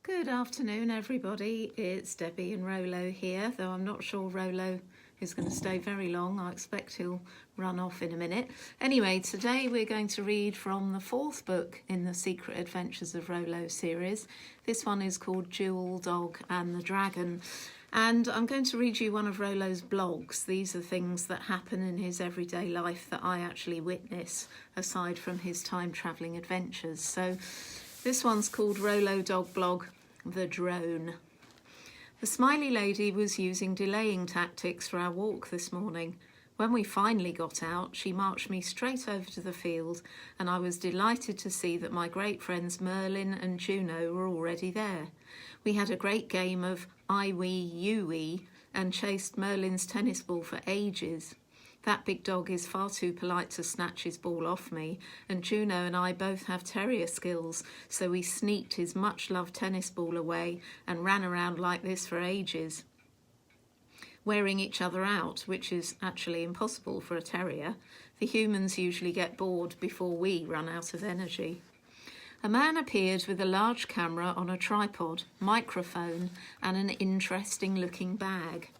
Good afternoon, everybody. It's Debbie and Rolo here, though I'm not sure Rolo is going to stay very long. I expect he'll run off in a minute. Anyway, today we're going to read from the fourth book in the Secret Adventures of Rolo series. This one is called Jewel, Dog and the Dragon. And I'm going to read you one of Rolo's blogs. These are things that happen in his everyday life that I actually witness, aside from his time-travelling adventures. So this one's called Rolo Dog Blog, The Drone. The smiley lady was using delaying tactics for our walk this morning. When we finally got out, she marched me straight over to the field, and I was delighted to see that my great friends Merlin and Juno were already there. We had a great game of I wee you wee and chased Merlin's tennis ball for ages. That big dog is far too polite to snatch his ball off me, and Juno and I both have terrier skills, so we sneaked his much-loved tennis ball away and ran around like this for ages, wearing each other out, which is actually impossible for a terrier. The humans usually get bored before we run out of energy. A man appeared with a large camera on a tripod, microphone, and an interesting-looking bag.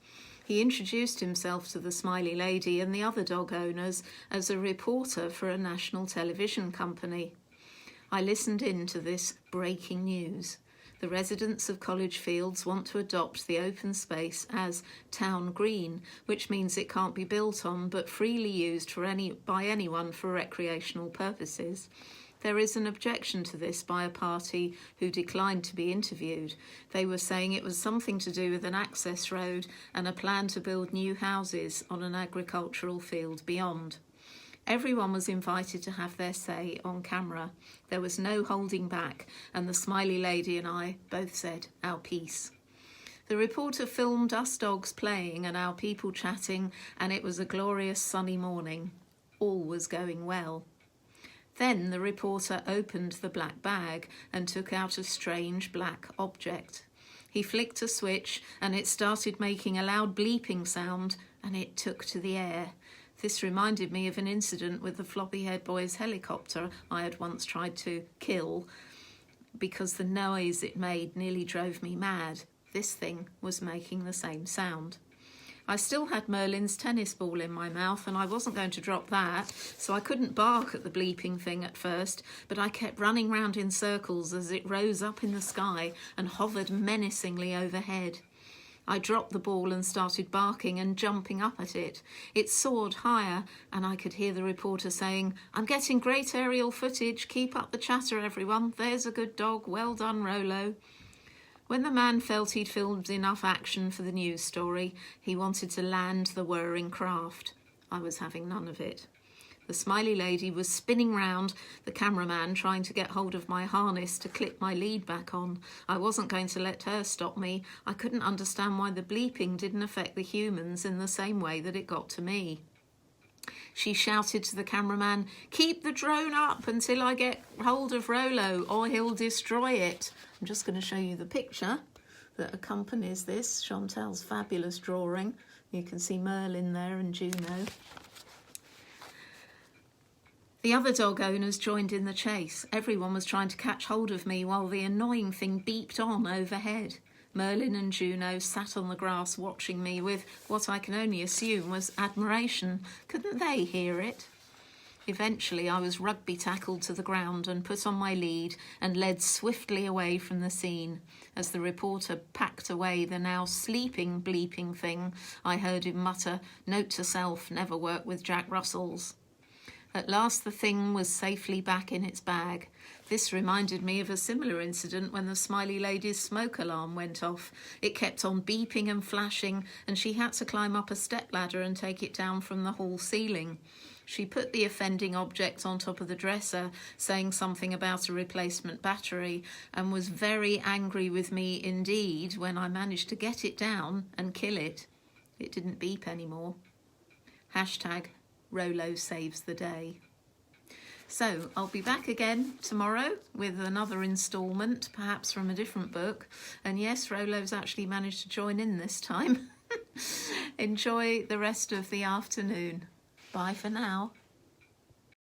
He introduced himself to the smiley lady and the other dog owners as a reporter for a national television company. I listened in to this breaking news. The residents of College Fields want to adopt the open space as town green, which means it can't be built on but freely used by anyone for recreational purposes. There is an objection to this by a party who declined to be interviewed. They were saying it was something to do with an access road and a plan to build new houses on an agricultural field beyond. Everyone was invited to have their say on camera. There was no holding back, and the smiley lady and I both said our piece. The reporter filmed us dogs playing and our people chatting, and it was a glorious sunny morning. All was going well. Then the reporter opened the black bag and took out a strange black object. He flicked a switch and it started making a loud bleeping sound, and it took to the air. This reminded me of an incident with the floppy-haired boy's helicopter I had once tried to kill because the noise it made nearly drove me mad. This thing was making the same sound. I still had Merlin's tennis ball in my mouth and I wasn't going to drop that, so I couldn't bark at the bleeping thing at first, but I kept running round in circles as it rose up in the sky and hovered menacingly overhead. I dropped the ball and started barking and jumping up at it. It soared higher and I could hear the reporter saying, "I'm getting great aerial footage. Keep up the chatter, everyone. There's a good dog. Well done, Rolo." When the man felt he'd filmed enough action for the news story, he wanted to land the whirring craft. I was having none of it. The smiley lady was spinning round the cameraman trying to get hold of my harness to clip my lead back on. I wasn't going to let her stop me. I couldn't understand why the bleeping didn't affect the humans in the same way that it got to me. She shouted to the cameraman, "Keep the drone up until I get hold of Rolo or he'll destroy it." I'm just going to show you the picture that accompanies this, Chantal's fabulous drawing. You can see Merlin there and Juno. The other dog owners joined in the chase. Everyone was trying to catch hold of me while the annoying thing beeped on overhead. Merlin and Juno sat on the grass watching me with what I can only assume was admiration. Couldn't they hear it? Eventually I was rugby tackled to the ground and put on my lead and led swiftly away from the scene. As the reporter packed away the now sleeping bleeping thing, I heard him mutter, "Note to self, never work with Jack Russells." At last the thing was safely back in its bag. This reminded me of a similar incident when the smiley lady's smoke alarm went off. It kept on beeping and flashing, and she had to climb up a stepladder and take it down from the hall ceiling. She put the offending object on top of the dresser, saying something about a replacement battery, and was very angry with me indeed when I managed to get it down and kill it. It didn't beep anymore. #Rolo saves the day. So I'll be back again tomorrow with another instalment, perhaps from a different book. And yes, Rolo's actually managed to join in this time. Enjoy the rest of the afternoon. Bye for now.